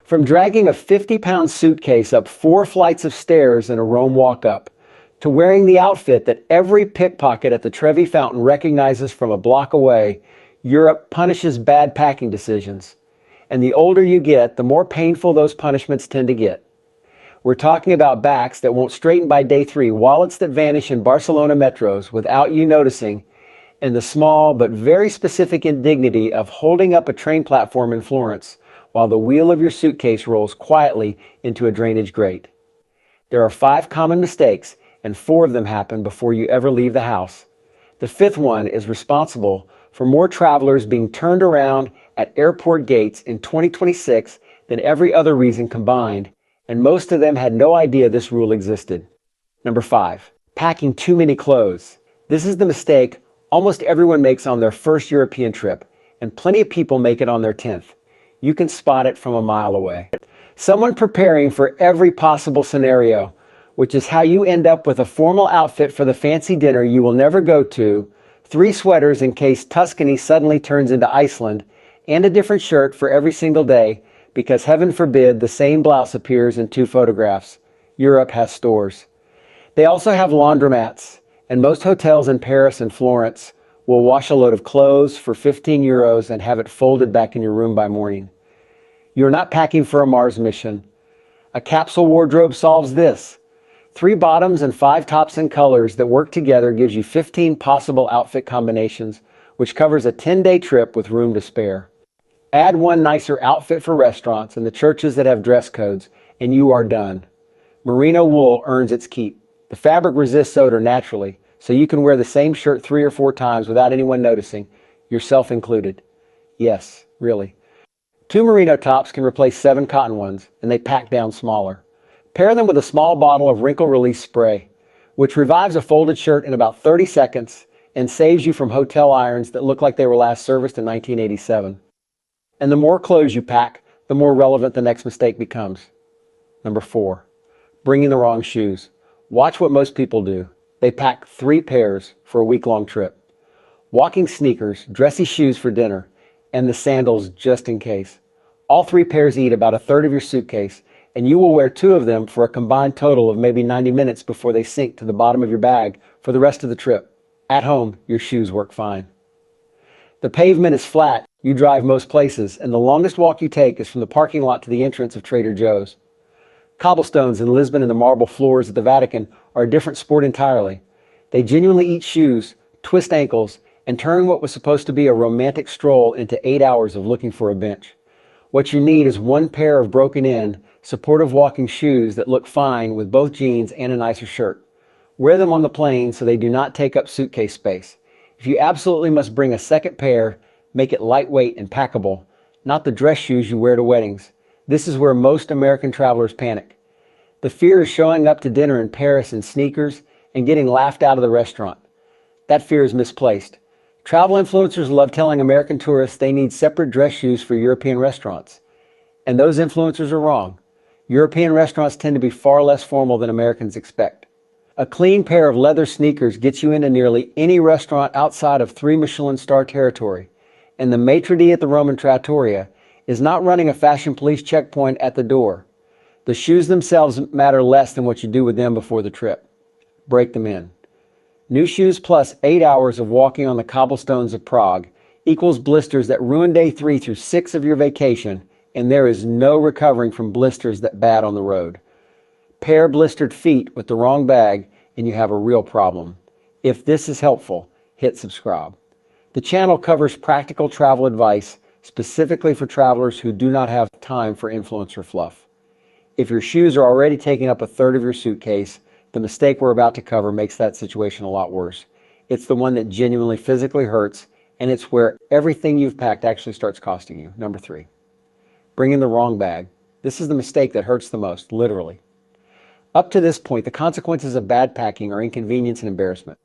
From dragging a 50-pound suitcase up 4 flights of stairs in a Rome walk-up, to wearing the outfit that every pickpocket at the Trevi Fountain recognizes from a block away, Europe punishes bad packing decisions. And the older you get, the more painful those punishments tend to get. We're talking about backs that won't straighten by day 3, wallets that vanish in Barcelona metros without you noticing, and the small but very specific indignity of holding up a train platform in Florence while the wheel of your suitcase rolls quietly into a drainage grate. There are 5 common mistakes, and 4 of them happen before you ever leave the house. The 5th one is responsible for more travelers being turned around at airport gates in 2026 than every other reason combined, and most of them had no idea this rule existed. Number 5, packing too many clothes. This is the mistake almost everyone makes on their first European trip, and plenty of people make it on their 10th. You can spot it from a mile away. Someone preparing for every possible scenario, which is how you end up with a formal outfit for the fancy dinner you will never go to, 3 sweaters in case Tuscany suddenly turns into Iceland, and a different shirt for every single day, because heaven forbid the same blouse appears in 2 photographs. Europe has stores. They also have laundromats, and most hotels in Paris and Florence will wash a load of clothes for 15 euros and have it folded back in your room by morning. You're not packing for a Mars mission. A capsule wardrobe solves this. 3 bottoms and 5 tops in colors that work together gives you 15 possible outfit combinations, which covers a 10-day trip with room to spare. Add 1 nicer outfit for restaurants and the churches that have dress codes, and you are done. Merino wool earns its keep. The fabric resists odor naturally, so you can wear the same shirt 3 or 4 times without anyone noticing, yourself included. Yes, really. 2 merino tops can replace 7 cotton ones, and they pack down smaller. Pair them with a small bottle of wrinkle release spray, which revives a folded shirt in about 30 seconds and saves you from hotel irons that look like they were last serviced in 1987. And the more clothes you pack, the more relevant the next mistake becomes. Number 4, bringing the wrong shoes. Watch what most people do. They pack 3 pairs for a week-long trip. Walking sneakers, dressy shoes for dinner, and the sandals just in case. All 3 pairs eat about 1/3 of your suitcase, and you will wear 2 of them for a combined total of maybe 90 minutes before they sink to the bottom of your bag for the rest of the trip. At home, your shoes work fine. The pavement is flat, you drive most places, and the longest walk you take is from the parking lot to the entrance of Trader Joe's. Cobblestones in Lisbon and the marble floors at the Vatican are a different sport entirely. They genuinely eat shoes, twist ankles, and turn what was supposed to be a romantic stroll into 8 hours of looking for a bench. What you need is 1 pair of broken-in, supportive walking shoes that look fine with both jeans and a nicer shirt. Wear them on the plane so they do not take up suitcase space. If you absolutely must bring a 2nd pair, make it lightweight and packable, not the dress shoes you wear to weddings. This is where most American travelers panic. The fear is showing up to dinner in Paris in sneakers and getting laughed out of the restaurant. That fear is misplaced. Travel influencers love telling American tourists they need separate dress shoes for European restaurants. And those influencers are wrong. European restaurants tend to be far less formal than Americans expect. A clean pair of leather sneakers gets you into nearly any restaurant outside of 3 Michelin star territory. And the maitre d' at the Roman trattoria is not running a fashion police checkpoint at the door. The shoes themselves matter less than what you do with them before the trip. Break them in. New shoes plus 8 hours of walking on the cobblestones of Prague equals blisters that ruin day 3 through 6 of your vacation, and there is no recovering from blisters that bad on the road. Pair blistered feet with the wrong bag and you have a real problem. If this is helpful, hit subscribe. The channel covers practical travel advice specifically for travelers who do not have time for influencer fluff. If your shoes are already taking up 1/3 of your suitcase, the mistake we're about to cover makes that situation a lot worse. It's the one that genuinely physically hurts, and it's where everything you've packed actually starts costing you. Number 3, bring in the wrong bag. This is the mistake that hurts the most, literally. Up to this point, the consequences of bad packing are inconvenience and embarrassment.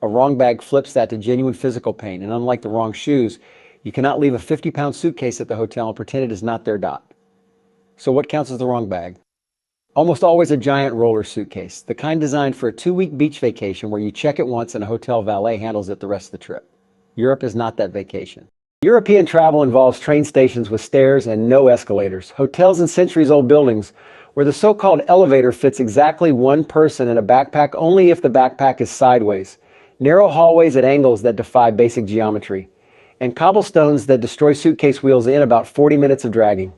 A wrong bag flips that to genuine physical pain, and unlike the wrong shoes, you cannot leave a 50-pound suitcase at the hotel and pretend it is not their dot. So what counts as the wrong bag? Almost always a giant roller suitcase, the kind designed for a 2-week beach vacation where you check it once and a hotel valet handles it the rest of the trip. Europe is not that vacation. European travel involves train stations with stairs and no escalators, hotels and centuries-old buildings where the so-called elevator fits exactly one person in a backpack only if the backpack is sideways, narrow hallways at angles that defy basic geometry, and cobblestones that destroy suitcase wheels in about 40 minutes of dragging.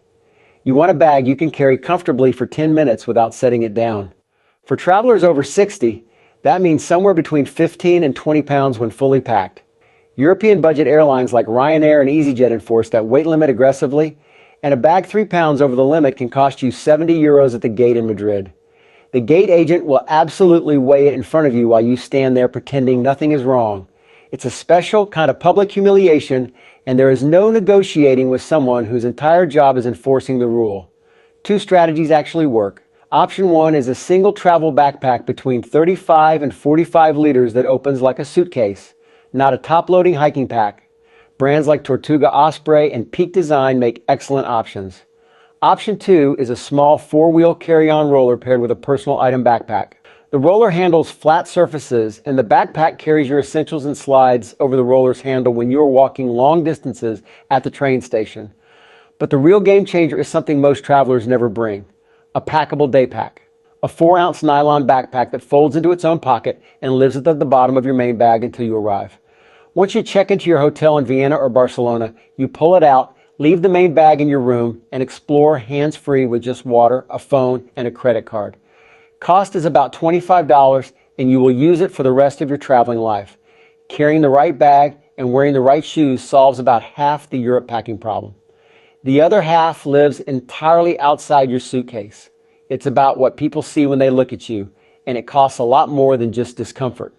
You want a bag you can carry comfortably for 10 minutes without setting it down. For travelers over 60, that means somewhere between 15 and 20 pounds when fully packed. European budget airlines like Ryanair and EasyJet enforce that weight limit aggressively, and a bag 3 pounds over the limit can cost you €70 at the gate in Madrid. The gate agent will absolutely weigh it in front of you while you stand there pretending nothing is wrong. It's a special kind of public humiliation, and there is no negotiating with someone whose entire job is enforcing the rule. Two strategies actually work. Option one is a single travel backpack between 35 and 45 liters that opens like a suitcase, not a top-loading hiking pack. Brands like Tortuga Osprey and Peak Design make excellent options. Option two is a small four-wheel carry-on roller paired with a personal item backpack. The roller handles flat surfaces, and the backpack carries your essentials and slides over the roller's handle when you are walking long distances at the train station. But the real game changer is something most travelers never bring: a packable day pack. A 4-ounce nylon backpack that folds into its own pocket and lives at the bottom of your main bag until you arrive. Once you check into your hotel in Vienna or Barcelona, you pull it out, leave the main bag in your room, and explore hands-free with just water, a phone, and a credit card. Cost is about $25, and you will use it for the rest of your traveling life. Carrying the right bag and wearing the right shoes solves about half the Europe packing problem. The other half lives entirely outside your suitcase. It's about what people see when they look at you, and it costs a lot more than just discomfort.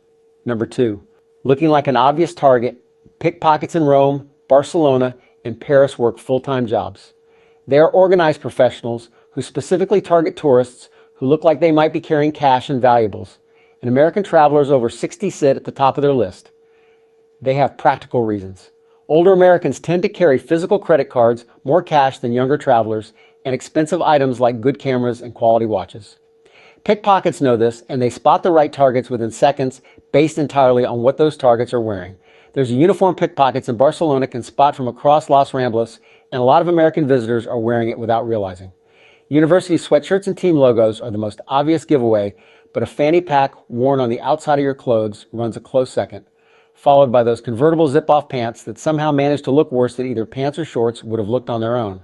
Number two, looking like an obvious target, pickpockets in Rome, Barcelona, and Paris work full-time jobs. They are organized professionals who specifically target tourists who look like they might be carrying cash and valuables, and American travelers over 60 sit at the top of their list. They have practical reasons. Older Americans tend to carry physical credit cards, more cash than younger travelers, and expensive items like good cameras and quality watches. Pickpockets know this, and they spot the right targets within seconds based entirely on what those targets are wearing. There's a uniform pickpockets in Barcelona can spot from across Las Ramblas, and a lot of American visitors are wearing it without realizing. University sweatshirts and team logos are the most obvious giveaway, but a fanny pack worn on the outside of your clothes runs a close second, followed by those convertible zip-off pants that somehow manage to look worse than either pants or shorts would have looked on their own.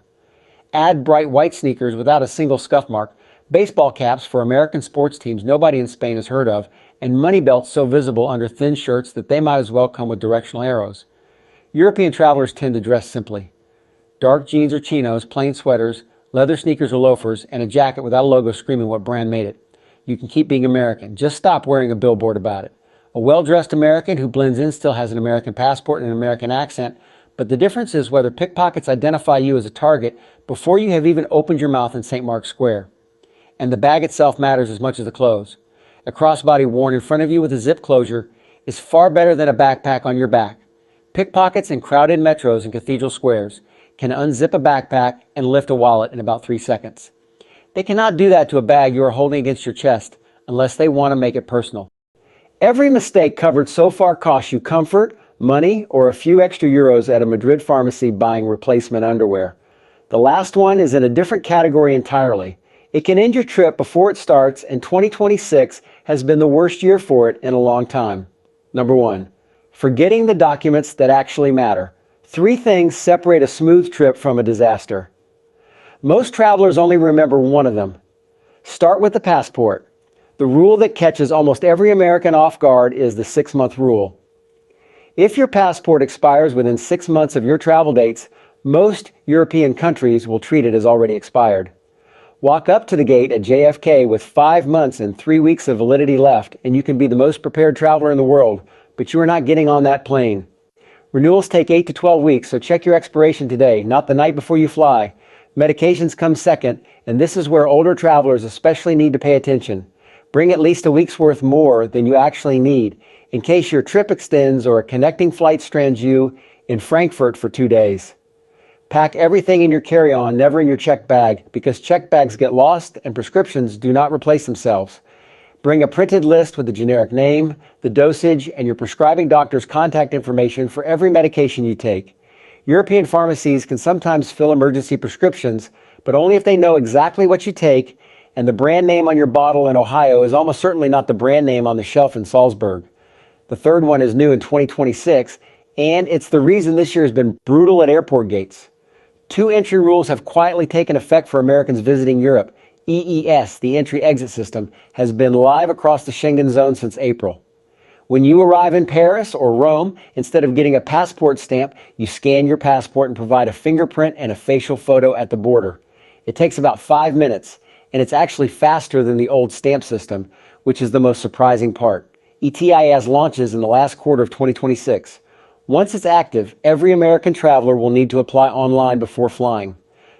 Add bright white sneakers without a single scuff mark, baseball caps for American sports teams nobody in Spain has heard of, and money belts so visible under thin shirts that they might as well come with directional arrows. European travelers tend to dress simply. Dark jeans or chinos, plain sweaters, leather sneakers or loafers, and a jacket without a logo screaming what brand made it. You can keep being American. Just stop wearing a billboard about it. A well-dressed American who blends in still has an American passport and an American accent, but the difference is whether pickpockets identify you as a target before you have even opened your mouth in St. Mark's Square. And the bag itself matters as much as the clothes. A crossbody worn in front of you with a zip closure is far better than a backpack on your back. Pickpockets in crowded metros and cathedral squares can unzip a backpack and lift a wallet in about 3 seconds. They cannot do that to a bag you are holding against your chest unless they want to make it personal. Every mistake covered so far costs you comfort, money, or a few extra euros at a Madrid pharmacy buying replacement underwear. The last one is in a different category entirely. It can end your trip before it starts, and 2026 has been the worst year for it in a long time. Number one, forgetting the documents that actually matter. 3 things separate a smooth trip from a disaster. Most travelers only remember one of them. Start with the passport. The rule that catches almost every American off guard is the 6-month rule. If your passport expires within 6 months of your travel dates, most European countries will treat it as already expired. Walk up to the gate at JFK with 5 months and 3 weeks of validity left, and you can be the most prepared traveler in the world, but you are not getting on that plane. Renewals take 8 to 12 weeks, so check your expiration today, not the night before you fly. Medications come second, and this is where older travelers especially need to pay attention. Bring at least a week's worth more than you actually need, in case your trip extends or a connecting flight strands you in Frankfurt for 2 days. Pack everything in your carry-on, never in your checked bag, because checked bags get lost and prescriptions do not replace themselves. Bring a printed list with the generic name, the dosage, and your prescribing doctor's contact information for every medication you take. European pharmacies can sometimes fill emergency prescriptions, but only if they know exactly what you take, and the brand name on your bottle in Ohio is almost certainly not the brand name on the shelf in Salzburg. The third one is new in 2026, and it's the reason this year has been brutal at airport gates. Two entry rules have quietly taken effect for Americans visiting Europe. EES, the entry-exit system, has been live across the Schengen zone since April. When you arrive in Paris or Rome, instead of getting a passport stamp, you scan your passport and provide a fingerprint and a facial photo at the border. It takes about 5 minutes, and it's actually faster than the old stamp system, which is the most surprising part. ETIAS launches in the last quarter of 2026. Once it's active, every American traveler will need to apply online before flying.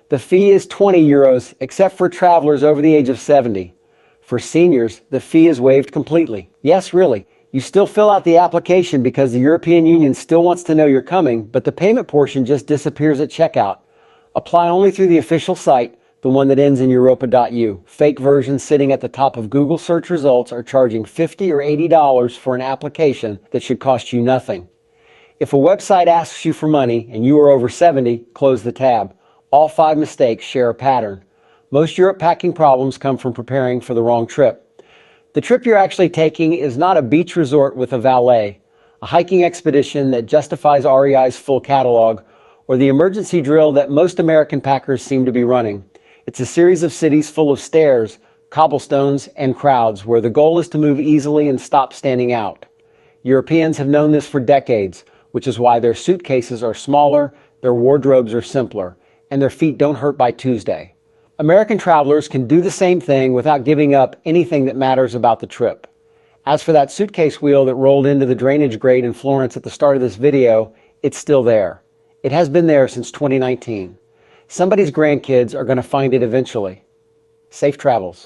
The fee is €20, except for travelers over the age of 70. For seniors, the fee is waived completely. Yes, really. You still fill out the application because the European Union still wants to know you're coming, but the payment portion just disappears at checkout. Apply only through the official site, the one that ends in europa.eu. Fake versions sitting at the top of Google search results are charging $50 or $80 for an application that should cost you nothing. If a website asks you for money and you are over 70, close the tab. All 5 mistakes share a pattern. Most Europe packing problems come from preparing for the wrong trip. The trip you're actually taking is not a beach resort with a valet, a hiking expedition that justifies REI's full catalog, or the emergency drill that most American packers seem to be running. It's a series of cities full of stairs, cobblestones, and crowds where the goal is to move easily and stop standing out. Europeans have known this for decades, which is why their suitcases are smaller, their wardrobes are simpler, and their feet don't hurt by Tuesday. American travelers can do the same thing without giving up anything that matters about the trip. As for that suitcase wheel that rolled into the drainage grate in Florence at the start of this video, it's still there. It has been there since 2019. Somebody's grandkids are going to find it eventually. Safe travels.